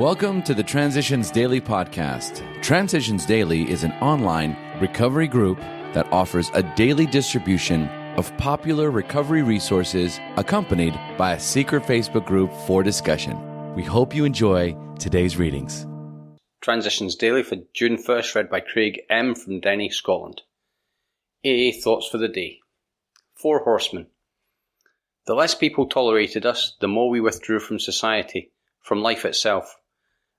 Welcome to the Transitions Daily podcast. Transitions Daily is an online recovery group that offers a daily distribution of popular recovery resources accompanied by a secret Facebook group for discussion. We hope you enjoy today's readings. Transitions Daily for June 1st, read by Craig M. from Denny, Scotland. AA Thoughts for the Day. 4 Horsemen. The less people tolerated us, the more we withdrew from society, from life itself.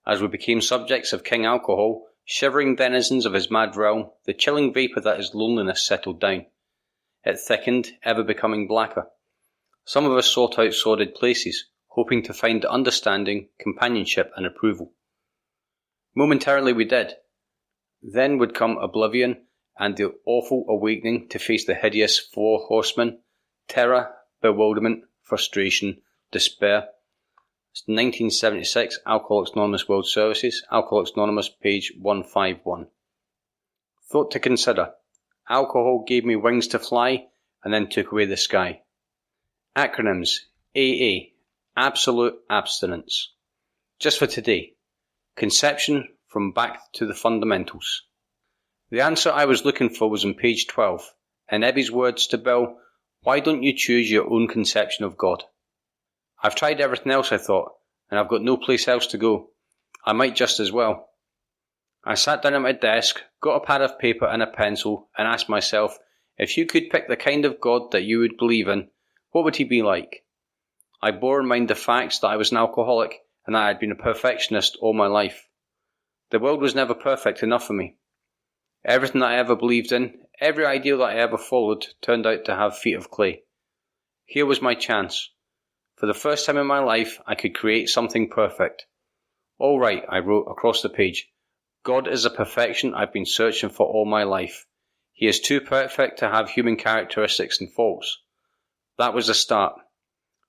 As we became subjects of King Alcohol, shivering denizens of his mad realm, the chilling vapour that is loneliness settled down. It thickened, ever becoming blacker. Some of us sought out sordid places, hoping to find understanding, companionship and approval. Momentarily we did. Then would come oblivion and the awful awakening to face the hideous 4 horsemen: terror, bewilderment, frustration, despair. 1976, Alcoholics Anonymous World Services, Alcoholics Anonymous, page 151. Thought to consider. Alcohol gave me wings to fly, and then took away the sky. Acronyms: AA, Absolute Abstinence. Just for today. Conception from Back to the Fundamentals. The answer I was looking for was on page 12. In Ebby's words to Bill, why don't you choose your own conception of God? I've tried everything else, I thought, and I've got no place else to go. I might just as well. I sat down at my desk, got a pad of paper and a pencil, and asked myself, if you could pick the kind of God that you would believe in, what would he be like? I bore in mind the facts that I was an alcoholic and that I had been a perfectionist all my life. The world was never perfect enough for me. Everything that I ever believed in, every ideal that I ever followed, turned out to have feet of clay. Here was my chance. For the first time in my life, I could create something perfect. All right, I wrote across the page. God is a perfection I've been searching for all my life. He is too perfect to have human characteristics and faults. That was the start.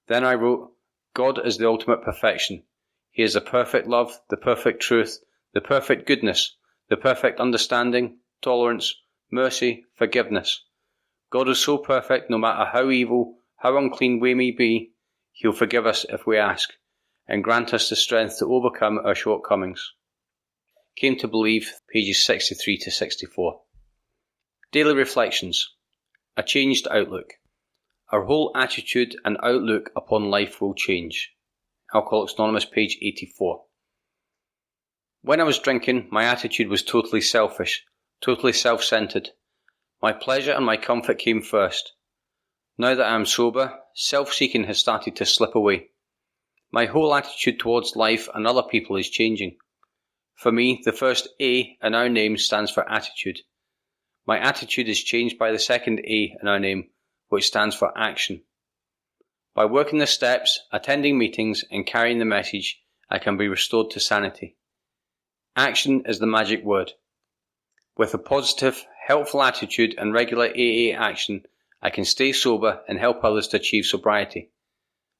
Then I wrote, God is the ultimate perfection. He is the perfect love, the perfect truth, the perfect goodness, the perfect understanding, tolerance, mercy, forgiveness. God is so perfect no matter how evil, how unclean we may be, he'll forgive us if we ask, and grant us the strength to overcome our shortcomings. Came to believe, pages 63 to 64. Daily Reflections. A changed outlook. Our whole attitude and outlook upon life will change. Alcoholics Anonymous, page 84. When I was drinking, my attitude was totally selfish, totally self-centered. My pleasure and my comfort came first. Now that I am sober, self-seeking has started to slip away. My whole attitude towards life and other people is changing. For me, the first A in our name stands for attitude. My attitude is changed by the second A in our name, which stands for action. By working the steps, attending meetings, and carrying the message, I can be restored to sanity. Action is the magic word. With a positive, helpful attitude and regular AA action, I can stay sober and help others to achieve sobriety.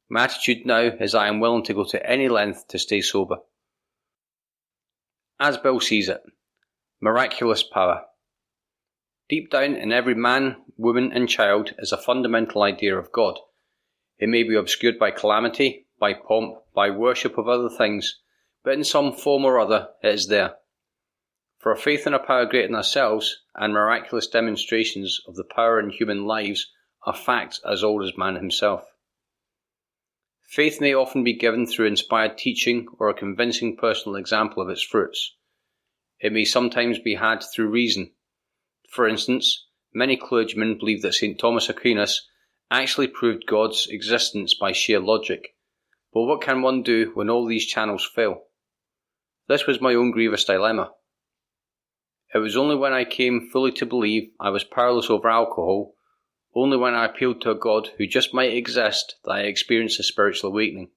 My attitude now is I am willing to go to any length to stay sober. As Bill sees it, miraculous power. Deep down in every man, woman and child is a fundamental idea of God. It may be obscured by calamity, by pomp, by worship of other things, but in some form or other it is there. For a faith in a power greater than ourselves, and miraculous demonstrations of the power in human lives are facts as old as man himself. Faith may often be given through inspired teaching or a convincing personal example of its fruits. It may sometimes be had through reason. For instance, many clergymen believe that St. Thomas Aquinas actually proved God's existence by sheer logic. But what can one do when all these channels fail? This was my own grievous dilemma. It was only when I came fully to believe I was powerless over alcohol, only when I appealed to a God who just might exist, that I experienced a spiritual awakening.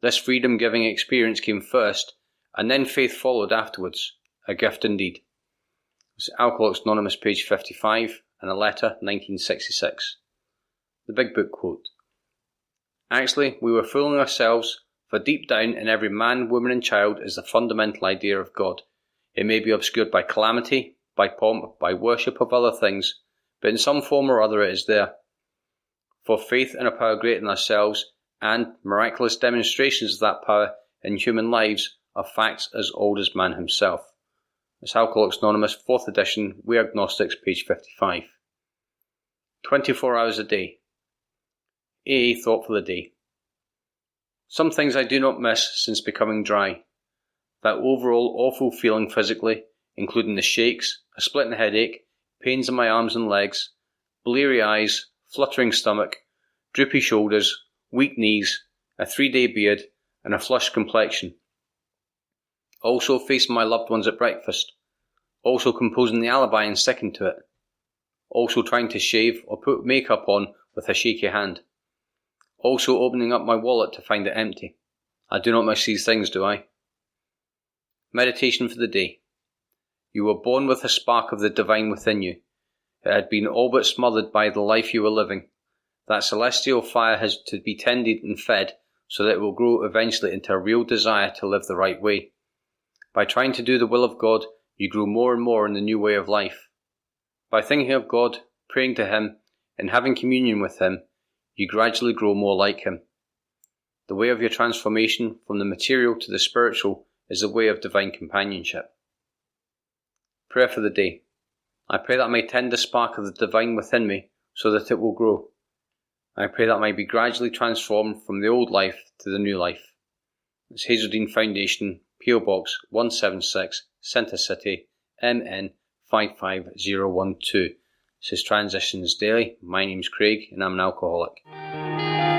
This freedom-giving experience came first, and then faith followed afterwards. A gift indeed. It was Alcoholics Anonymous, page 55, and a letter, 1966. The Big Book quote. Actually, we were fooling ourselves, for deep down in every man, woman and child is the fundamental idea of God. It may be obscured by calamity, by pomp, by worship of other things, but in some form or other it is there. For faith in a power greater than ourselves, and miraculous demonstrations of that power in human lives, of facts as old as man himself. It's Alcoholics Anonymous, 4th edition, We Agnostics, page 55. 24 hours a day. AA thought for the day. Some things I do not miss since becoming dry. That overall awful feeling physically, including the shakes, a splitting headache, pains in my arms and legs, bleary eyes, fluttering stomach, droopy shoulders, weak knees, a 3-day beard, and a flushed complexion. Also facing my loved ones at breakfast. Also composing the alibi and sticking to it. Also trying to shave or put makeup on with a shaky hand. Also opening up my wallet to find it empty. I do not miss these things, do I? Meditation for the day. You were born with a spark of the divine within you. It had been all but smothered by the life you were living. That celestial fire has to be tended and fed so that it will grow eventually into a real desire to live the right way. By trying to do the will of God, you grow more and more in the new way of life. By thinking of God, praying to Him, and having communion with Him, you gradually grow more like Him. The way of your transformation from the material to the spiritual is the way of divine companionship. Prayer for the day. I pray that I may tend the spark of the divine within me so that it will grow. I pray that I may be gradually transformed from the old life to the new life. It's Hazeldean Foundation, P.O. Box 176, Centre City, MN 55012. This is Transitions Daily. My name's Craig and I'm an alcoholic.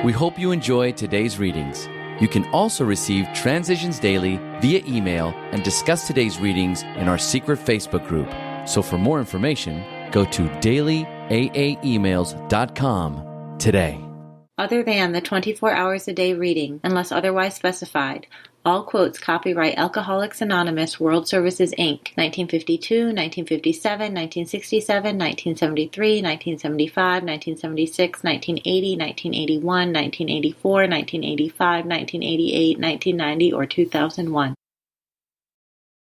We hope you enjoyed today's readings. You can also receive Transitions Daily via email and discuss today's readings in our secret Facebook group. So for more information, go to dailyaaemails.com today. Other than the 24 hours a day reading, unless otherwise specified, all quotes copyright Alcoholics Anonymous World Services, Inc., 1952, 1957, 1967, 1973, 1975, 1976, 1980, 1981, 1984, 1985, 1988, 1990, or 2001.